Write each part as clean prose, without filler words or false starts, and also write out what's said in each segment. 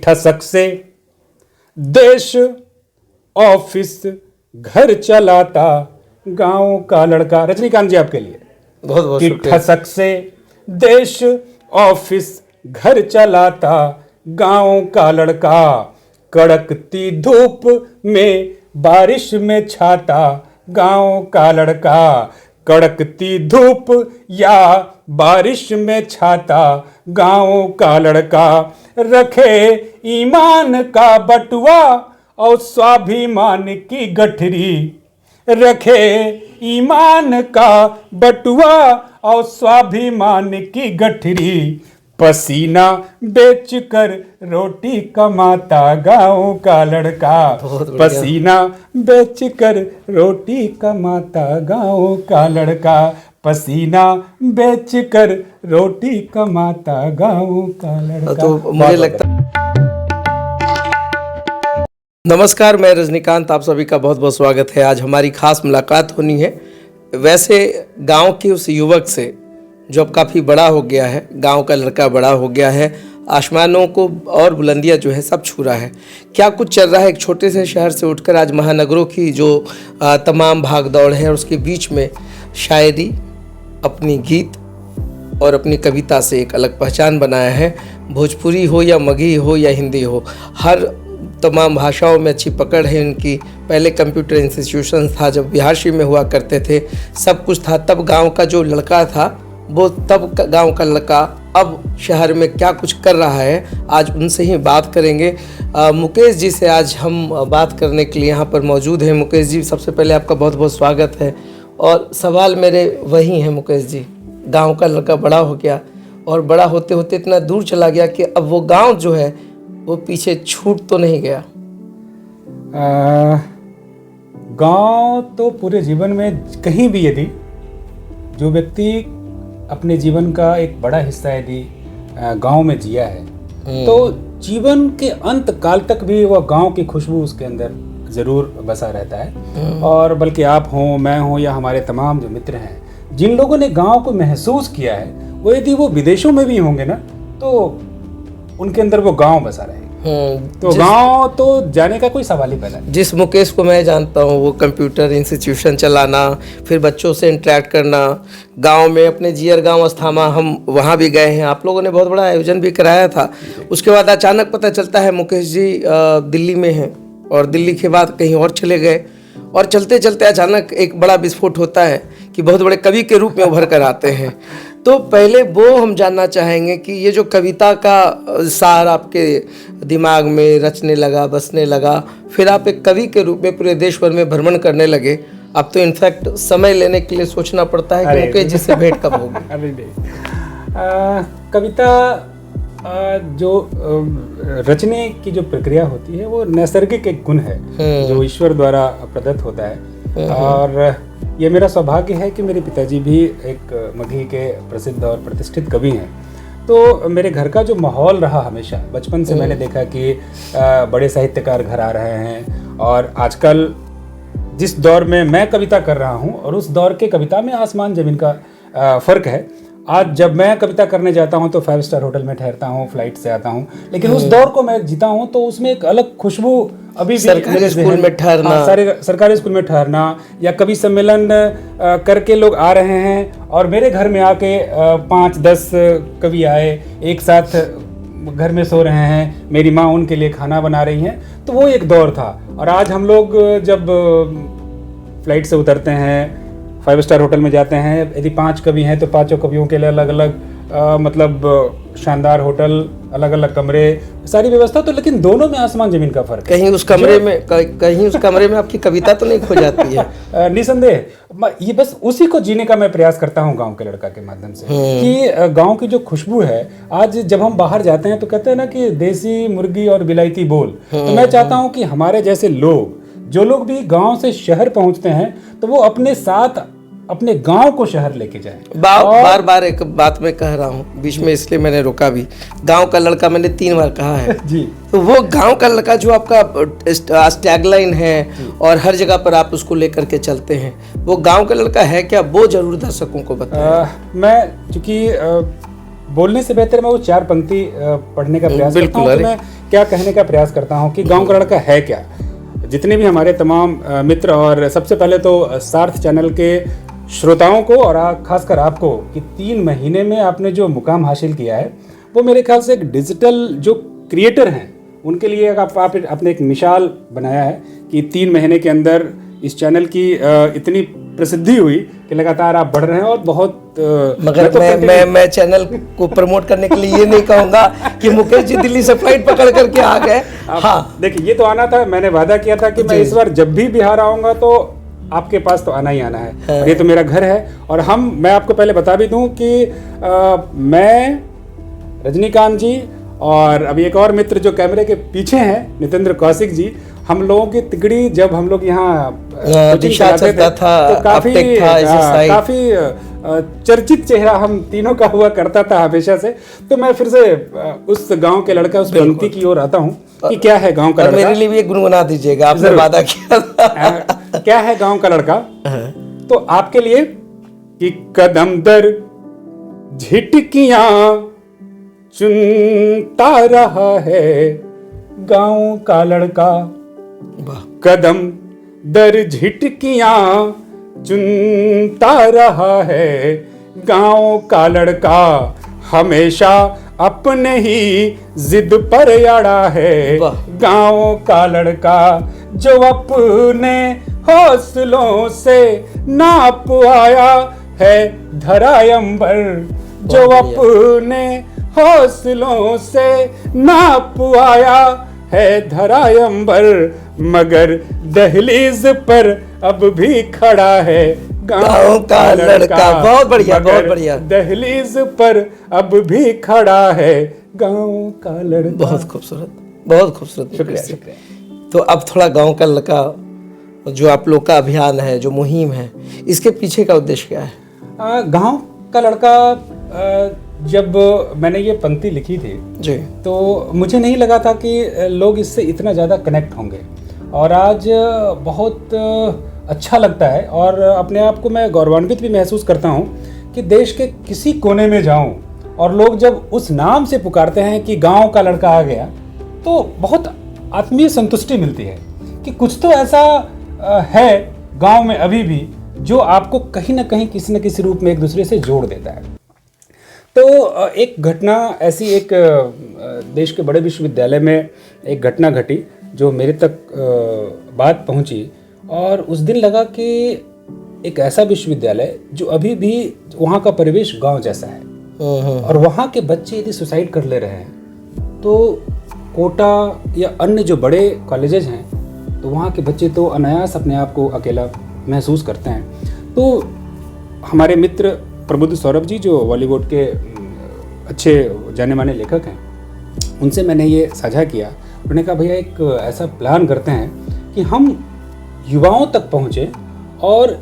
ठसक से देश ऑफिस घर चलाता गांव का लड़का। रजनीकांत जी आपके लिए बहुत बहुत कि शुक्रिया। ठसक से देश ऑफिस घर चलाता गांव का लड़का, कड़कती धूप में बारिश में छाता गांव का लड़का, कड़कती धूप या बारिश में छाता गांव का लड़का, रखे ईमान का बटुआ और स्वाभिमान की गठरी, रखे ईमान का बटुआ और स्वाभिमान की गठरी, पसीना बेचकर रोटी कमाता गांव का लड़का, पसीना बेचकर रोटी कमाता गांव का लड़का, पसीना बेचकर रोटी कमाता गांव का लड़का। तो मुझे लगता नमस्कार, मैं रजनीकांत, आप सभी का बहुत बहुत स्वागत है। आज हमारी खास मुलाकात होनी है वैसे गांव के उस युवक से जो अब काफ़ी बड़ा हो गया है, गांव का लड़का बड़ा हो गया है, आसमानों को और बुलंदियां जो है सब छू रहा है। क्या कुछ चल रहा है एक छोटे से शहर से उठकर आज महानगरों की जो तमाम भागदौड़ है, और उसके बीच में शायरी, अपनी गीत और अपनी कविता से एक अलग पहचान बनाया है। भोजपुरी हो या मगही हो या हिंदी हो, हर तमाम भाषाओं में अच्छी पकड़ है इनकी। पहले कंप्यूटर इंस्टीट्यूशन था जब बिहारशी में हुआ करते थे, सब कुछ था। तब गांव का जो लड़का था वो तब गांव का लड़का अब शहर में क्या कुछ कर रहा है, आज उनसे ही बात करेंगे। मुकेश जी से आज हम बात करने के लिए यहाँ पर मौजूद हैं। मुकेश जी, सबसे पहले आपका बहुत बहुत स्वागत है। और सवाल मेरे वही हैं मुकेश जी, गांव का लड़का बड़ा हो गया और बड़ा होते होते इतना दूर चला गया कि अब वो गांव जो है वो पीछे छूट तो नहीं गया? गांव तो पूरे जीवन में कहीं भी यदि जो व्यक्ति अपने जीवन का एक बड़ा हिस्सा यदि गांव में जिया है तो जीवन के अंत काल तक भी वह गांव की खुशबू उसके अंदर ज़रूर बसा रहता है। और बल्कि आप हों, मैं हूं, या हमारे तमाम जो मित्र हैं, जिन लोगों ने गांव को महसूस किया है, वो यदि वो विदेशों में भी होंगे ना तो उनके अंदर वो गांव बसा रहेगा। तो गांव तो जाने का कोई सवाल ही पैदा नहीं। जिस मुकेश को मैं जानता हूँ वो कंप्यूटर इंस्टीट्यूशन चलाना, फिर बच्चों से इंटरेक्ट करना, गांव में अपने जियर गांव अस्थामा, हम वहाँ भी गए हैं, आप लोगों ने बहुत बड़ा आयोजन भी कराया था। उसके बाद अचानक पता चलता है मुकेश जी दिल्ली में हैं, और दिल्ली के बाद कहीं और चले गए, और चलते चलते अचानक एक बड़ा विस्फोट होता है कि बहुत बड़े कवि के रूप में उभर कर आते हैं। तो पहले वो हम जानना चाहेंगे कि ये जो कविता का सार आपके दिमाग में रचने लगा, बसने लगा, फिर आप एक कवि के रूप में पूरे देश भर में भ्रमण करने लगे। अब तो इनफैक्ट समय लेने के लिए सोचना पड़ता है कि मुकेश जी से भेंट कब होगी। अरे नहीं, कविता जो रचने की जो प्रक्रिया होती है वो नैसर्गिक एक गुण है जो ईश्वर द्वारा प्रदत्त होता है। और ये मेरा सौभाग्य है कि मेरे पिताजी भी एक मगही के प्रसिद्ध और प्रतिष्ठित कवि हैं। तो मेरे घर का जो माहौल रहा हमेशा, बचपन से मैंने देखा कि बड़े साहित्यकार घर आ रहे हैं, और आजकल जिस दौर में मैं कविता कर रहा हूँ और उस दौर के कविता में आसमान ज़मीन का फ़र्क है। आज जब मैं कविता करने जाता हूँ तो 5 स्टार होटल में ठहरता हूँ, फ्लाइट से आता हूँ, लेकिन उस दौर को मैं जीता हूँ तो उसमें एक अलग खुशबू अभी भी सरकारी स्कूल में ठहरना, सरकारी स्कूल में ठहरना, या कवि सम्मेलन करके लोग आ रहे हैं और मेरे घर में आके 5-10 कवि आए, एक साथ घर में सो रहे हैं, मेरी माँ उनके लिए खाना बना रही हैं। तो वो एक दौर था। और आज हम लोग जब फ्लाइट से उतरते हैं, 5 स्टार होटल में जाते हैं, यदि 5 कवि हैं तो 5 कवियों के लिए अलग अलग मतलब शानदार होटल, अलग अलग कमरे, सारी व्यवस्था। तो लेकिन दोनों में आसमान जमीन का फर्क है। कहीं उस कमरे में आपकी कविता तो नहीं खो जाती है? निसंदेह, ये बस उसी को जीने का मैं प्रयास करता हूँ गांव के लड़का के माध्यम से, कि गांव की जो खुशबू है, आज जब हम बाहर जाते हैं तो कहते हैं ना कि देसी मुर्गी और विलायती बोल। तो मैं चाहता हूँ कि हमारे जैसे लोग, जो लोग भी गांव से शहर पहुंचते हैं, तो वो अपने साथ अपने गांव को शहर लेके जाएं। बार बार एक बात मैं कह रहा हूँ बीच में, इसलिए मैंने रोका भी। गांव का लड़का मैंने 3 बार कहा है जी। तो वो गांव का लड़का जो आपका टैगलाइन है और हर जगह पर आप उसको लेकर के चलते हैं, वो गांव का लड़का है क्या? वो जरूर दर्शकों को बताएं। मैं चूंकि बोलने से बेहतर मैं वो 4 पंक्ति पढ़ने का प्रयास करता हूँ। तो मैं क्या कहने का प्रयास करता हूँ कि गांव का लड़का है क्या। जितने भी हमारे तमाम मित्र और सबसे पहले तो सार्थ चैनल के श्रोताओं को और खासकर आपको कि 3 महीने में आपने जो मुकाम हासिल किया है वो मेरे ख्याल से एक डिजिटल जो क्रिएटर हैं उनके लिए आपने एक मिसाल बनाया है कि 3 महीने के अंदर इस चैनल की इतनी प्रसिद्धि हुई कि लगातार आप बढ़ रहे हैं और बहुत मगर मैं चैनल को प्रमोट करने के लिए ये नहीं कहूंगा कि मुकेश जी दिल्ली से फ्लाइट पकड़ करके आ गए। हाँ देखिए, ये तो आना था, मैंने वादा किया था कि मैं इस बार जब भी बिहार आऊंगा तो आपके पास तो आना ही आना है। और ये तो मेरा घर है। और मैं आपको पहले बता भी दूं कि मैं, रजनीकांत जी और अभी एक और मित्र जो कैमरे के पीछे हैं, नितेंद्र कौशिक जी, हम लोगों की तिगड़ी जब हम लोग यहाँ चलता था, तो काफी चर्चित चेहरा हम तीनों का हुआ करता था हमेशा से। तो मैं फिर से उस गांव के लड़का, उस पंक्ति की ओर आता हूँ कि क्या है गांव का लड़का। मेरे लिए भी एक गुनगुना दीजिएगा, आपने वादा किया था। क्या है गांव का लड़का, तो आपके लिए कि कदम दर झिटकियां चुनता रहा है गांव का लड़का, कदम दर झिटकियां चुनता रहा है गांव का लड़का, हमेशा अपने ही जिद पर अड़ा है गांव का लड़का, जो अपने हौसलों से नाप आया है धरा अंबर, जो अपने हौसलों से नाप आया है धरा अंबर, मगर दहलीज पर अब भी खड़ा है गांव का लड़का। बहुत बढ़िया, बहुत बढ़िया। दहलीज पर अब भी खड़ा है गांव का लड़का। बहुत खूबसूरत, बहुत खूबसूरत। शुक्रिया, शुक्रिया। तो अब थोड़ा गांव का लड़का जो आप लोग का अभियान है, जो मुहिम है, इसके पीछे का उद्देश्य क्या है? गांव का लड़का, जब मैंने ये पंक्ति लिखी थी जी, तो मुझे नहीं लगा था कि लोग इससे इतना ज़्यादा कनेक्ट होंगे, और आज बहुत अच्छा लगता है और अपने आप को मैं गौरवान्वित भी महसूस करता हूँ कि देश के किसी कोने में जाऊँ और लोग जब उस नाम से पुकारते हैं कि गांव का लड़का आ गया, तो बहुत आत्मीय संतुष्टि मिलती है कि कुछ तो ऐसा है गांव में अभी भी जो आपको कहीं ना कहीं किसी न किसी रूप में एक दूसरे से जोड़ देता है। तो एक घटना ऐसी, एक देश के बड़े विश्वविद्यालय में एक घटना घटी जो मेरे तक बात पहुंची, और उस दिन लगा कि एक ऐसा विश्वविद्यालय जो अभी भी वहाँ का परिवेश गांव जैसा है, और वहाँ के बच्चे यदि सुसाइड कर ले रहे हैं तो कोटा या अन्य जो बड़े कॉलेजेस हैं तो वहाँ के बच्चे तो अनायास अपने आप को अकेला महसूस करते हैं। तो हमारे मित्र प्रबुद्ध सौरभ जी जो बॉलीवुड के अच्छे जाने माने लेखक हैं, उनसे मैंने ये साझा किया। उन्होंने कहा भैया एक ऐसा प्लान करते हैं कि हम युवाओं तक पहुँचे, और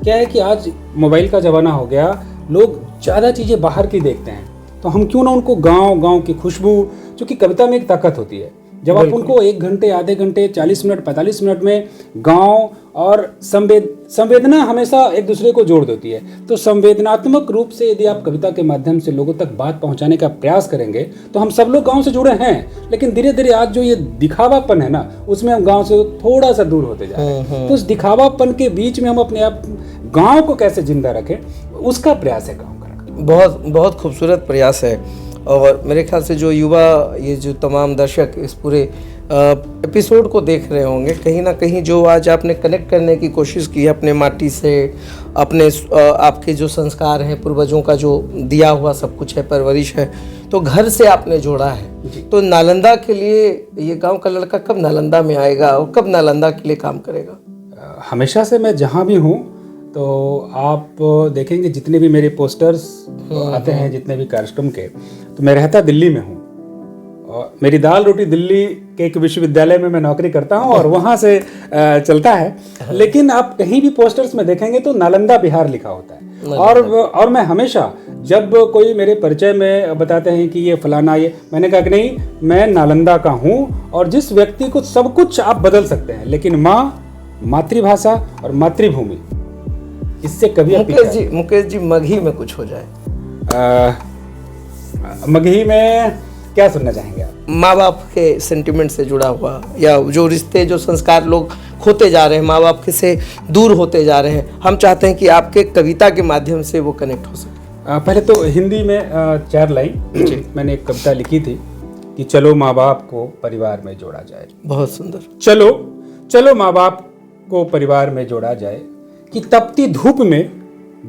क्या है कि आज मोबाइल का ज़माना हो गया, लोग ज़्यादा चीज़ें बाहर की देखते हैं, तो हम क्यों ना उनको गांव की खुशबू, क्योंकि कविता में एक ताकत होती है, जब आप उनको 1 घंटे, आधे घंटे, 40 मिनट, 45 मिनट में गांव और संवेदना हमेशा एक दूसरे को जोड़ देती है। तो संवेदनात्मक रूप से यदि आप कविता के माध्यम से लोगों तक बात पहुंचाने का प्रयास करेंगे तो हम सब लोग गांव से जुड़े हैं, लेकिन धीरे धीरे आज जो ये दिखावापन है ना, उसमें हम गांव से थोड़ा सा दूर होते जा रहे हैं। तो उस दिखावापन के बीच में हम अपने आप गाँव को कैसे जिंदा रखें, उसका प्रयास है गाँव का। बहुत बहुत खूबसूरत प्रयास है। और मेरे ख्याल से जो युवा, ये जो तमाम दर्शक इस पूरे एपिसोड को देख रहे होंगे, कहीं ना कहीं जो आज आपने कनेक्ट करने की कोशिश की है अपने माटी से, अपने आपके जो संस्कार हैं, पूर्वजों का जो दिया हुआ सब कुछ है, परवरिश है, तो घर से आपने जोड़ा है। तो नालंदा के लिए ये गांव का लड़का कब नालंदा में आएगा और कब नालंदा के लिए काम करेगा? हमेशा से मैं जहाँ भी हूँ तो आप देखेंगे जितने भी मेरे पोस्टर्स आते हैं, जितने भी कार्यक्रम के, तो मैं रहता दिल्ली में हूँ, और मेरी दाल रोटी दिल्ली के एक विश्वविद्यालय में मैं नौकरी करता हूँ और वहाँ से चलता है। लेकिन आप कहीं भी पोस्टर्स में देखेंगे तो नालंदा बिहार लिखा होता है। और मैं हमेशा जब कोई मेरे परिचय में बताते हैं कि ये फलाना, ये, मैंने कहा कि नहीं, मैं नालंदा का हूँ, और जिस व्यक्ति को सब कुछ आप बदल सकते हैं, लेकिन माँ, मातृभाषा और मातृभूमि, इससे कभी मुकेश जी मगही में कुछ हो जाए। मगही में क्या सुनना चाहेंगे आप? माँ बाप के सेंटिमेंट से जुड़ा हुआ, या जो रिश्ते, जो संस्कार लोग खोते जा रहे हैं, माँ बाप के से दूर होते जा रहे हैं, हम चाहते हैं कि आपके कविता के माध्यम से वो कनेक्ट हो सके। पहले तो हिंदी में 4 लाइन मैंने एक कविता लिखी थी कि चलो माँ बाप को परिवार में जोड़ा जाए। बहुत सुंदर। चलो चलो माँ बाप को परिवार में जोड़ा जाए, कि तपती धूप में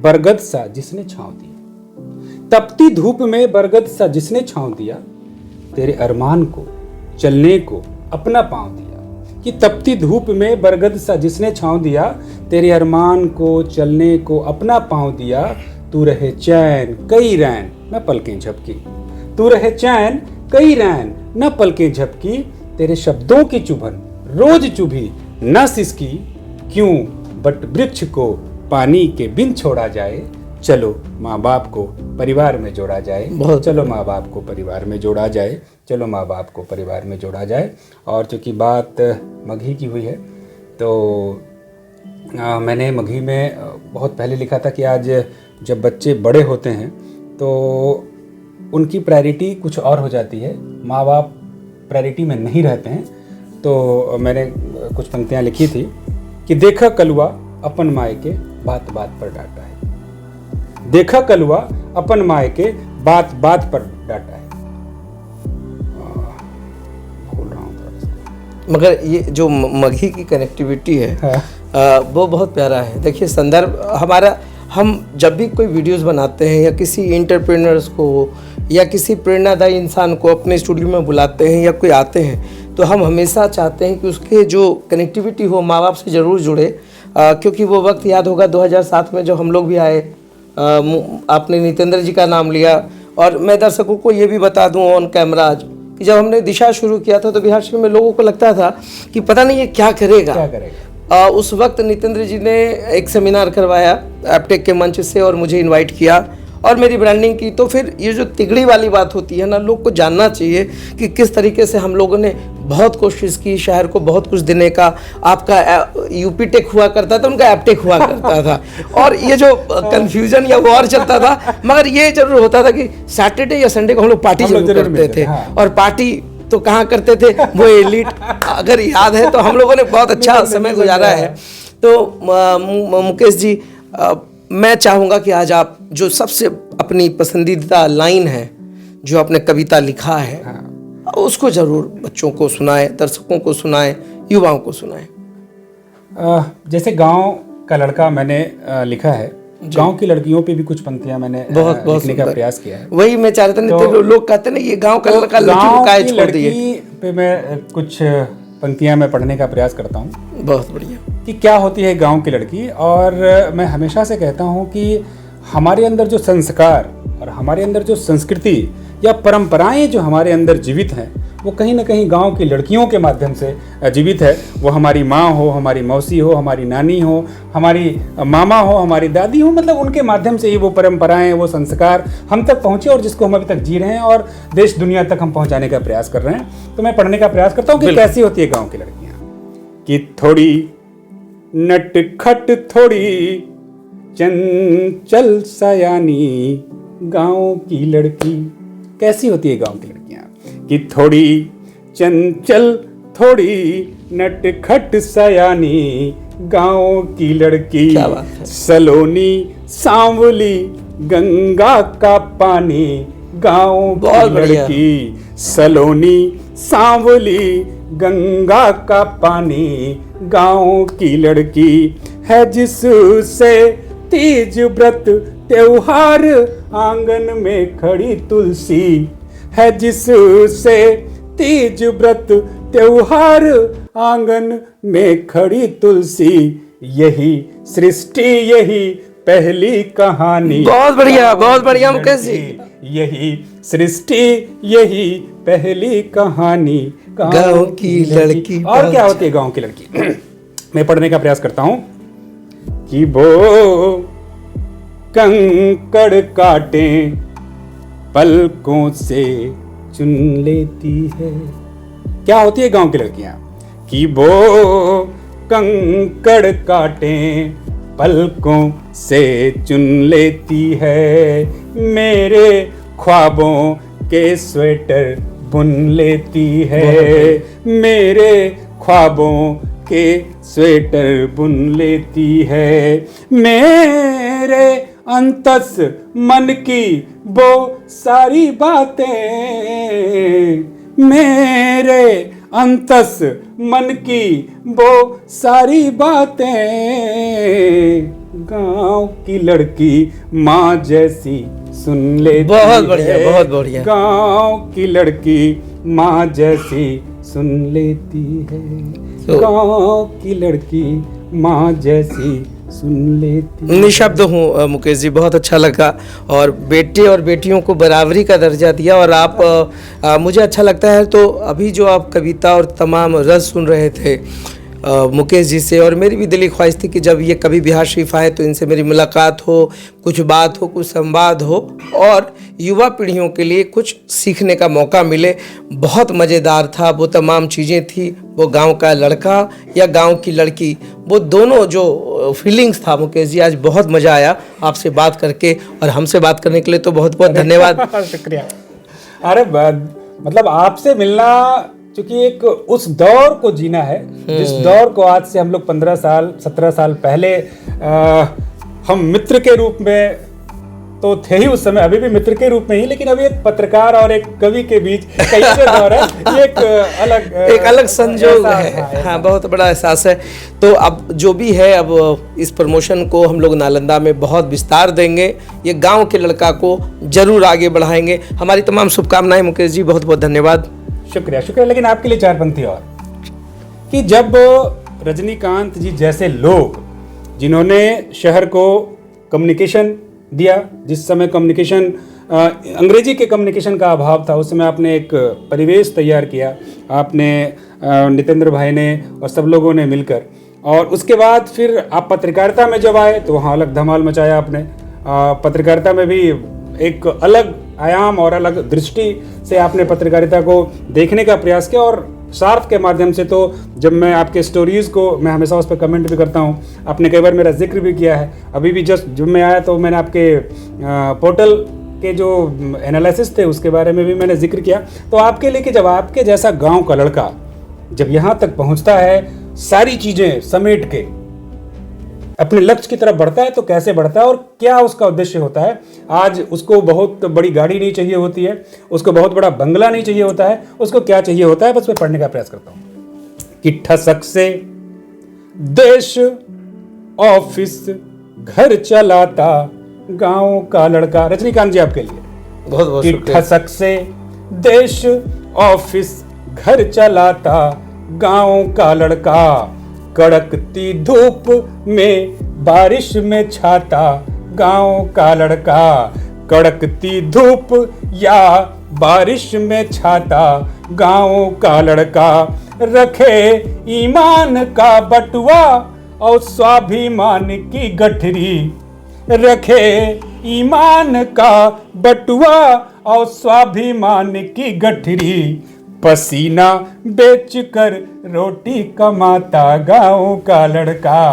बरगद सा जिसने छांव दिया, तपती धूप में बरगद सा जिसने छांव दिया, तेरे अरमान को चलने को अपना पांव दिया। कि तपती धूप में बरगद सा जिसने छांव दिया, तेरे अरमान को चलने को अपना पांव दिया। तू रहे चैन कई रैन न पलकें झपकी, तू रहे चैन कई रैन न पलकें झपकी, तेरे शब्दों की चुभन रोज चुभी न सिसकी, क्यों बट वृक्ष को पानी के बिन छोड़ा जाए। चलो माँ बाप को परिवार में जोड़ा जाए, चलो माँ बाप को परिवार में जोड़ा जाए, चलो माँ बाप को परिवार में जोड़ा जाए। और चूँकि बात मगही की हुई है तो मैंने मगही में बहुत पहले लिखा था कि आज जब बच्चे बड़े होते हैं तो उनकी प्रायोरिटी कुछ और हो जाती है, माँ बाप प्रायोरिटी में नहीं रहते हैं। तो मैंने कुछ पंक्तियाँ लिखी थी कि देखा कलुआ अपन माए के बात बात पर डांटा है, देखा कलुआ अपन माए के बात बात पर डांटा है। भूल रहा हूँ मगर ये जो मगही की कनेक्टिविटी है, हाँ। वो बहुत प्यारा है। देखिए संदर्भ हमारा, हम जब भी कोई वीडियोस बनाते हैं या किसी एंटरप्रेन्योर्स को या किसी प्रेरणादायी इंसान को अपने स्टूडियो में बुलाते हैं या कोई आते हैं, तो हम हमेशा चाहते हैं कि उसके जो कनेक्टिविटी हो माँ बाप से ज़रूर जुड़े। क्योंकि वो वक्त याद होगा 2007 में जब हम लोग भी आए, आपने नितेंद्र जी का नाम लिया। और मैं दर्शकों को ये भी बता दूं ऑन कैमरा आज कि जब हमने दिशा शुरू किया था तो बिहार शरीफ में लोगों को लगता था कि पता नहीं ये क्या करेगा। उस वक्त नितेंद्र जी ने एक सेमिनार करवाया एपटेक के मंच से और मुझे इनवाइट किया और मेरी ब्रांडिंग की। तो फिर ये जो तिगड़ी वाली बात होती है ना, लोग को जानना चाहिए कि किस तरीके से हम लोगों ने बहुत कोशिश की शहर को बहुत कुछ देने का। आपका यूपी टेक हुआ करता था, उनका एपटेक हुआ करता था और ये जो कंफ्यूजन या वॉर चलता था, मगर ये जरूर होता था कि सैटरडे या संडे को हम लोग पार्टी जरूर करते थे। और पार्टी तो कहाँ करते थे, वो एलिट अगर याद है तो हम लोगों ने बहुत अच्छा समय गुजारा है। तो मुकेश जी, मैं चाहूँगा कि आज आप जो सबसे अपनी पसंदीदा लाइन है जो आपने कविता लिखा है, हाँ। उसको ज़रूर बच्चों को सुनाएं, दर्शकों को सुनाएं, युवाओं को सुनाएं। जैसे गांव का लड़का मैंने लिखा है, गांव की लड़कियों पे भी कुछ पंक्तियां मैंने लिखने का प्रयास किया है। वही मैं चाह रहा था, तो लोग कहते हैं ना ये गांव का लड़का लड़की पे मैं कुछ पंक्तियां मैं पढ़ने का प्रयास करता हूँ। बहुत बढ़िया। कि क्या होती है गांव की लड़की। और मैं हमेशा से कहता हूँ कि हमारे अंदर जो संस्कार और हमारे अंदर जो संस्कृति या परंपराएं जो हमारे अंदर जीवित हैं, वो कहीं ना कहीं गांव की लड़कियों के माध्यम से जीवित है। वो हमारी माँ हो, हमारी मौसी हो, हमारी नानी हो, हमारी मामा हो, हमारी दादी हो, मतलब उनके माध्यम से ही वो परंपराएं, वो संस्कार हम तक पहुँचे और जिसको हम अभी तक जी रहे हैं और देश दुनिया तक हम पहुँचाने का प्रयास कर रहे हैं। तो मैं पढ़ने का प्रयास करता हूँ कि कैसी होती है गाँव की लड़कियाँ। कि थोड़ी नटखट, थोड़ी चंचल सयानी गाँव की लड़की। कैसी होती है गाँव की लड़कियाँ? कि थोड़ी चंचल, थोड़ी नटखट सयानी गाँव की लड़की। सलोनी सांवली गंगा का पानी गाँव की लड़की। सलोनी सांवली गंगा का पानी गाँव की लड़की। है जिससे तीज व्रत त्योहार आंगन में खड़ी तुलसी। है जिससे तीज व्रत त्योहार आंगन में खड़ी तुलसी। यही सृष्टि, यही पहली कहानी। बहुत बढ़िया मुकेश जी। यही सृष्टि, यही पहली कहानी गाँव की लड़की। और क्या होती है गाँव की लड़की? मैं पढ़ने का प्रयास करता हूँ। कि वो कंकड़ काटे पलकों से चुन लेती है। क्या होती है गांव की लड़कियां? कि वो कंकड़ काटे पलकों से चुन लेती है। मेरे ख्वाबों के स्वेटर बुन लेती है, मेरे ख्वाबों के स्वेटर बुन लेती है, मेरे अंतस मन की वो सारी बातें, मेरे अंतस मन की वो सारी बातें, गांव की लड़की माँ जैसी सुन लेती बहुत बढ़िया, है, बहुत बढ़िया। गांव की लड़की माँ जैसी सुन लेती है, गांव की लड़की माँ जैसी सुन लेती। निशब्द हूँ मुकेश जी, बहुत अच्छा लगा। और बेटे और बेटियों को बराबरी का दर्जा दिया। और आप मुझे अच्छा लगता है। तो अभी जो आप कविता और तमाम रस सुन रहे थे मुकेश जी से, और मेरी भी दिली ख्वाहिश थी कि जब ये कभी बिहार शरीफ आए तो इनसे मेरी मुलाकात हो, कुछ बात हो, कुछ संवाद हो और युवा पीढ़ियों के लिए कुछ सीखने का मौका मिले। बहुत मज़ेदार था, वो तमाम चीज़ें थी, वो गांव का लड़का या गांव की लड़की, वो दोनों जो फीलिंग्स था मुकेश जी, आज बहुत मज़ा आया आपसे बात करके। और हमसे बात करने के लिए तो बहुत बहुत धन्यवाद। शुक्रिया। अरे मतलब आपसे मिलना, क्योंकि एक उस दौर को जीना है जिस दौर को आज से हम लोग 15 साल 17 साल पहले हम मित्र के रूप में तो थे ही उस समय, अभी भी मित्र के रूप में ही, लेकिन अभी एक पत्रकार और एक कवि के बीच कैसे दौर है, ये एक अलग संजोग है। हाँ, बहुत बड़ा एहसास है। तो अब जो भी है, अब इस प्रमोशन को हम लोग नालंदा में बहुत विस्तार देंगे, ये गांव के लड़का को जरूर आगे बढ़ाएंगे। हमारी तमाम शुभकामनाएं मुकेश जी, बहुत बहुत धन्यवाद। शुक्रिया शुक्रिया। लेकिन आपके लिए 4 पंक्ति और, कि जब रजनीकांत जी जैसे लोग जिन्होंने शहर को कम्युनिकेशन दिया, जिस समय कम्युनिकेशन अंग्रेजी के कम्युनिकेशन का अभाव था, उस समय आपने एक परिवेश तैयार किया, आपने नितेंद्र भाई ने और सब लोगों ने मिलकर, और उसके बाद फिर आप पत्रकारिता में जब आए तो वहाँ अलग धमाल मचाया आपने। पत्रकारिता में भी एक अलग आयाम और अलग दृष्टि से आपने पत्रकारिता को देखने का प्रयास किया, और सार्थ के माध्यम से तो जब मैं आपके स्टोरीज़ को, मैं हमेशा उस पर कमेंट भी करता हूँ, आपने कई बार मेरा जिक्र भी किया है। अभी भी जस्ट जब मैं आया तो मैंने आपके पोर्टल के जो एनालिसिस थे उसके बारे में भी मैंने जिक्र किया। तो आपके लिए कि जब आपके जैसा गांव का लड़का जब यहाँ तक पहुँचता है, सारी चीज़ें समेट के अपने लक्ष्य की तरफ बढ़ता है, तो कैसे बढ़ता है और क्या उसका उद्देश्य होता है। आज उसको बहुत बड़ी गाड़ी नहीं चाहिए होती है, उसको बहुत बड़ा बंगला नहीं चाहिए होता है, उसको क्या चाहिए होता है, बस मैं पढ़ने का प्रयास करता हूँ कि ठसक से देश ऑफिस घर चलाता गांव का लड़का। रजनीकांत जी आपके लिए बहुत बहुत शुक्रिया। ठसक से देश ऑफिस घर चलाता गांव का लड़का, कड़कती धूप में बारिश में छाता गांव का लड़का, कड़कती धूप या बारिश में छाता गांव का लड़का, रखे ईमान का बटुआ और स्वाभिमान की गठरी, रखे ईमान का बटुआ और स्वाभिमान की गठरी, पसीना बेचकर रोटी कमाता गांव का लड़का,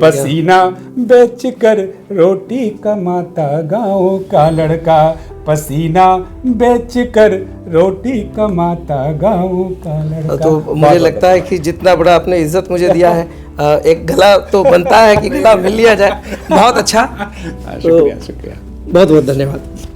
पसीना बेचकर रोटी कमाता गांव का लड़का, पसीना बेचकर रोटी कमाता गांव का लड़का। तो मुझे लगता है कि जितना बड़ा आपने इज्जत मुझे दिया है, एक गला तो बनता है कि गला मिल लिया जाए। बहुत अच्छा, शुक्रिया शुक्रिया, बहुत बहुत धन्यवाद।